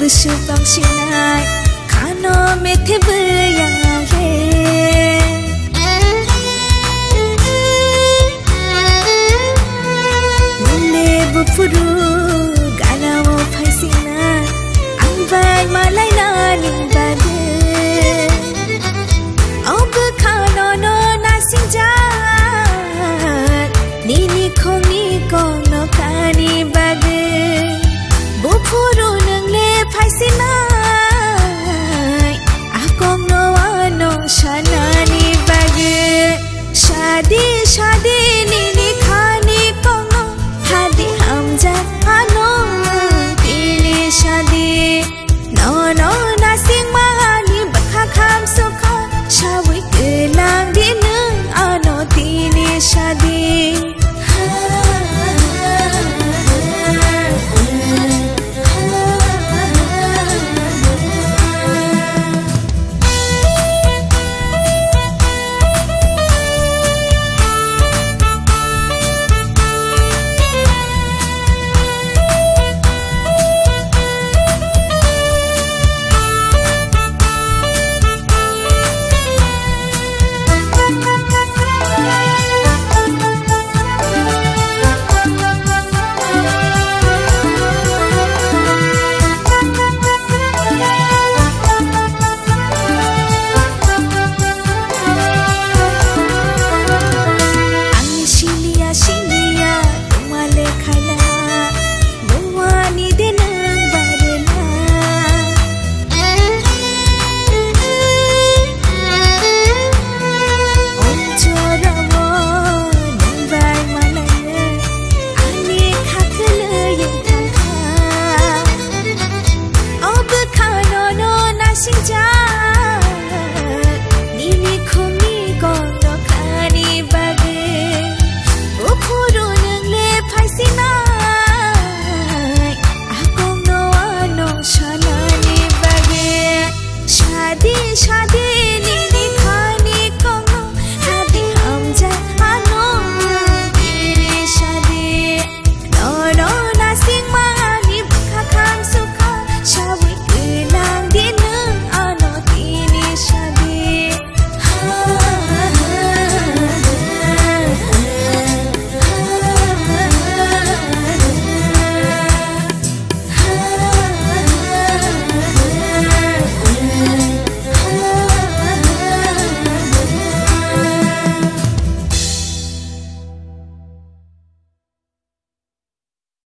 Subang sinai kano mete beryange Nune bupuru gana mo paisina Ambai malay na nimbade Ob kano no nasinjan Nini kong no kani bade Bupuru Sinai, akong no shanani bage. Shadi nini khani kongo, hadi hamza ano tili shadi. No nasing mahani bakha kham sukha, shawi kelang dinung ano tili shadi. Shadi